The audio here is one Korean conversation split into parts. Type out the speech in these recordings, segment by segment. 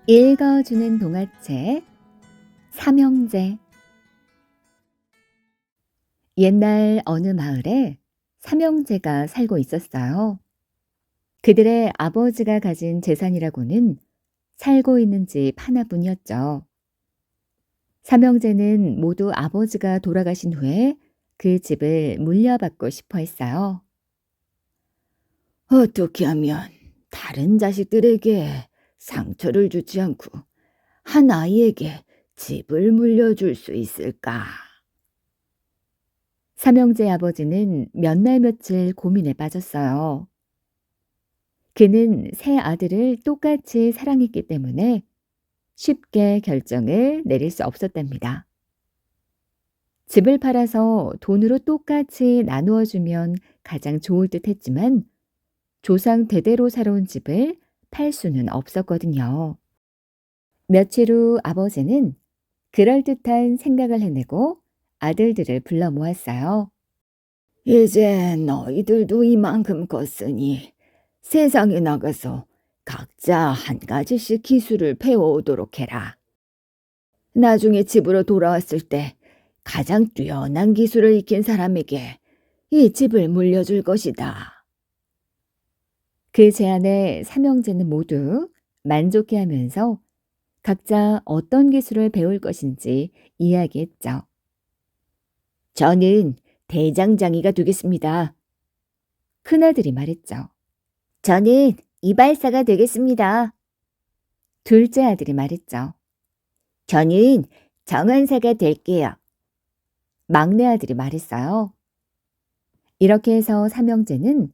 읽어주는 동화책 삼형제. 옛날 어느 마을에 삼형제가 살고 있었어요. 그들의 아버지가 가진 재산이라고는 살고 있는 집 하나뿐이었죠. 삼형제는 모두 아버지가 돌아가신 후에 그 집을 물려받고 싶어 했어요. 어떻게 하면 다른 자식들에게 상처를 주지 않고 한 아이에게 집을 물려줄 수 있을까? 삼형제 아버지는 몇 날 며칠 고민에 빠졌어요. 그는 세 아들을 똑같이 사랑했기 때문에 쉽게 결정을 내릴 수 없었답니다. 집을 팔아서 돈으로 똑같이 나누어 주면 가장 좋을 듯 했지만 조상 대대로 살아온 집을 팔 수는 없었거든요. 며칠 후 아버지는 그럴듯한 생각을 해내고 아들들을 불러 모았어요. 이제 너희들도 이만큼 컸으니 세상에 나가서 각자 한 가지씩 기술을 배워오도록 해라. 나중에 집으로 돌아왔을 때 가장 뛰어난 기술을 익힌 사람에게 이 집을 물려줄 것이다. 그 제안에 삼형제는 모두 만족해하면서 각자 어떤 기술을 배울 것인지 이야기했죠. 저는 대장장이가 되겠습니다. 큰아들이 말했죠. 저는 이발사가 되겠습니다. 둘째 아들이 말했죠. 저는 정원사가 될게요. 막내 아들이 말했어요. 이렇게 해서 삼형제는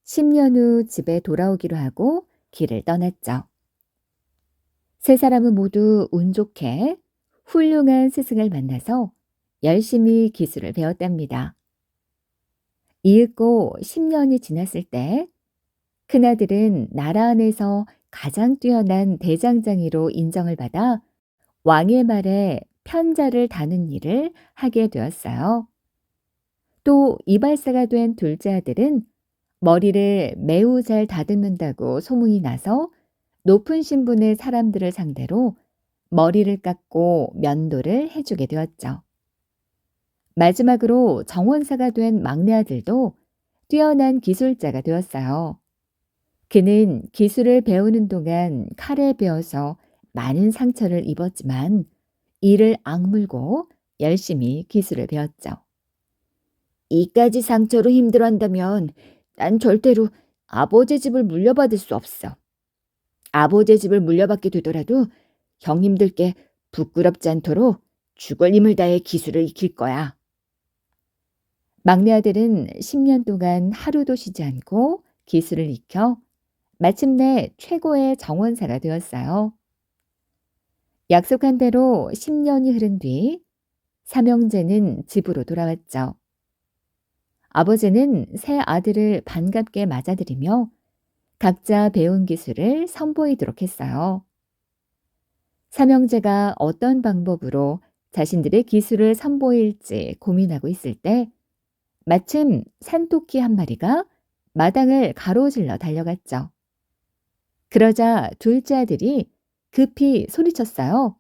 10년 후 집에 돌아오기로 하고 길을 떠났죠. 세 사람은 모두 운 좋게 훌륭한 스승을 만나서 열심히 기술을 배웠답니다. 이윽고 10년이 지났을 때 큰아들은 나라 안에서 가장 뛰어난 대장장이로 인정을 받아 왕의 말에 편자를 다는 일을 하게 되었어요. 또 이발사가 된 둘째 아들은 머리를 매우 잘 다듬는다고 소문이 나서 높은 신분의 사람들을 상대로 머리를 깎고 면도를 해주게 되었죠. 마지막으로 정원사가 된 막내 아들도 뛰어난 기술자가 되었어요. 그는 기술을 배우는 동안 칼에 베어서 많은 상처를 입었지만 이를 악물고 열심히 기술을 배웠죠. 이까지 상처로 힘들어한다면 난 절대로 아버지 집을 물려받을 수 없어. 아버지 집을 물려받게 되더라도 형님들께 부끄럽지 않도록 죽을 힘을 다해 기술을 익힐 거야. 막내 아들은 10년 동안 하루도 쉬지 않고 기술을 익혀 마침내 최고의 정원사가 되었어요. 약속한 대로 10년이 흐른 뒤 삼형제는 집으로 돌아왔죠. 아버지는 새 아들을 반갑게 맞아들이며 각자 배운 기술을 선보이도록 했어요. 삼형제가 어떤 방법으로 자신들의 기술을 선보일지 고민하고 있을 때 마침 산토끼 한 마리가 마당을 가로질러 달려갔죠. 그러자 둘째 아들이 급히 소리쳤어요.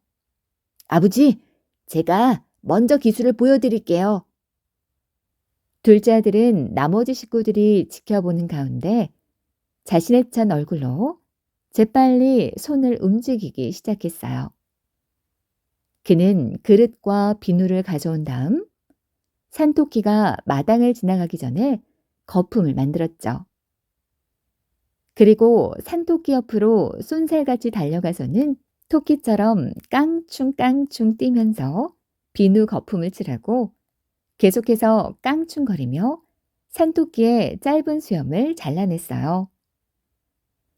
아버지, 제가 먼저 기술을 보여드릴게요. 둘째 아들은 나머지 식구들이 지켜보는 가운데 자신의 찬 얼굴로 재빨리 손을 움직이기 시작했어요. 그는 그릇과 비누를 가져온 다음 산토끼가 마당을 지나가기 전에 거품을 만들었죠. 그리고 산토끼 옆으로 쏜살같이 달려가서는 토끼처럼 깡충깡충 뛰면서 비누 거품을 칠하고 계속해서 깡충거리며 산토끼의 짧은 수염을 잘라냈어요.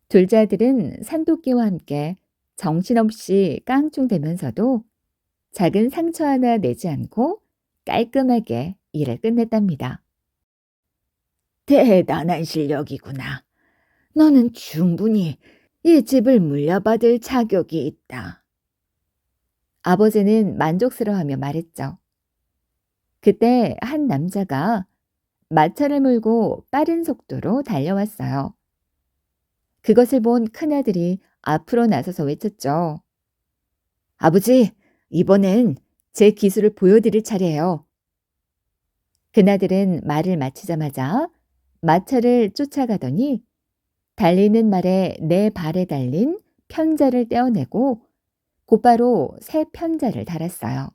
둘째 아들은 산토끼와 함께 정신없이 깡충대면서도 작은 상처 하나 내지 않고 깔끔하게 일을 끝냈답니다. 대단한 실력이구나. 너는 충분히 이 집을 물려받을 자격이 있다. 아버지는 만족스러워하며 말했죠. 그때 한 남자가 마차를 몰고 빠른 속도로 달려왔어요. 그것을 본 큰아들이 앞으로 나서서 외쳤죠. 아버지, 이번엔 제 기술을 보여드릴 차례예요. 그나들은 말을 마치자마자 마차를 쫓아가더니 달리는 말에 네 발에 달린 편자를 떼어내고 곧바로 새 편자를 달았어요.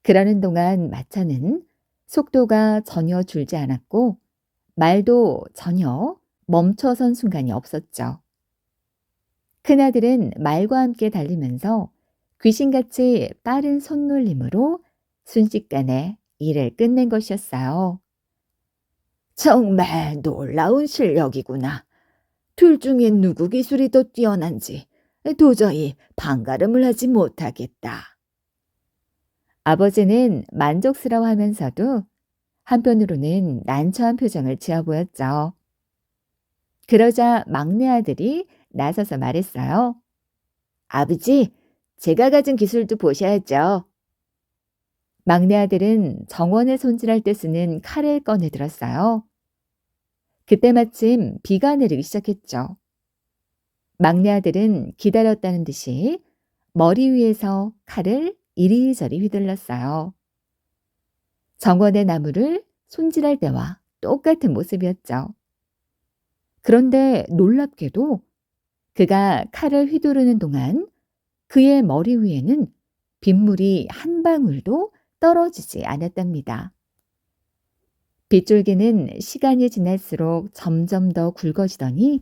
그러는 동안 마차는 속도가 전혀 줄지 않았고 말도 전혀 멈춰선 순간이 없었죠. 큰아들은 말과 함께 달리면서 귀신같이 빠른 손놀림으로 순식간에 일을 끝낸 것이었어요. 정말 놀라운 실력이구나. 둘 중에 누구 기술이 더 뛰어난지 도저히 판가름을 하지 못하겠다. 아버지는 만족스러워하면서도 한편으로는 난처한 표정을 지어 보였죠. 그러자 막내 아들이 나서서 말했어요. 아버지, 제가 가진 기술도 보셔야죠. 막내 아들은 정원을 손질할 때 쓰는 칼을 꺼내 들었어요. 그때 마침 비가 내리기 시작했죠. 막내 아들은 기다렸다는 듯이 머리 위에서 칼을 이리저리 휘둘렀어요. 정원의 나무를 손질할 때와 똑같은 모습이었죠. 그런데 놀랍게도 그가 칼을 휘두르는 동안 그의 머리 위에는 빗물이 한 방울도 떨어지지 않았답니다. 빗줄기는 시간이 지날수록 점점 더 굵어지더니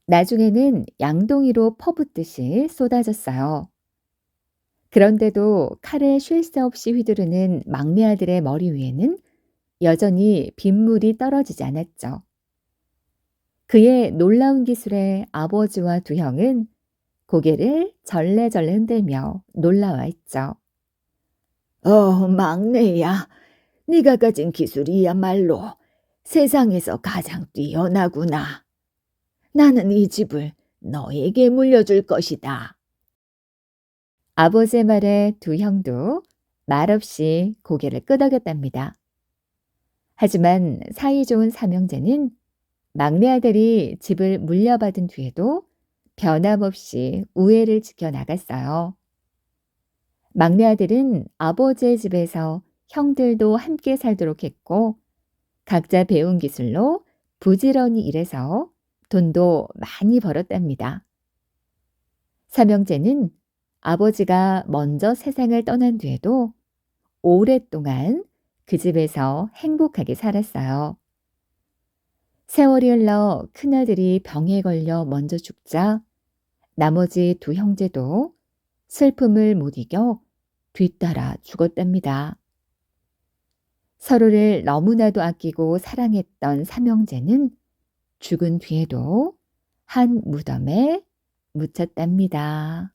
나중에는 양동이로 퍼붓듯이 쏟아졌어요. 그런데도 칼을 쉴 새 없이 휘두르는 막내 아들의 머리 위에는 여전히 빗물이 떨어지지 않았죠. 그의 놀라운 기술에 아버지와 두 형은 고개를 절레절레 흔들며 놀라워 했죠. 막내야. 네가 가진 기술이야말로 세상에서 가장 뛰어나구나. 나는 이 집을 너에게 물려줄 것이다. 아버지의 말에 두 형도 말없이 고개를 끄덕였답니다. 하지만 사이 좋은 삼형제는 막내 아들이 집을 물려받은 뒤에도 변함없이 우애를 지켜나갔어요. 막내 아들은 아버지의 집에서 형들도 함께 살도록 했고 각자 배운 기술로 부지런히 일해서 돈도 많이 벌었답니다. 삼형제는 아버지가 먼저 세상을 떠난 뒤에도 오랫동안 그 집에서 행복하게 살았어요. 세월이 흘러 큰아들이 병에 걸려 먼저 죽자 나머지 두 형제도 슬픔을 못 이겨 뒤따라 죽었답니다. 서로를 너무나도 아끼고 사랑했던 삼형제는 죽은 뒤에도 한 무덤에 묻혔답니다.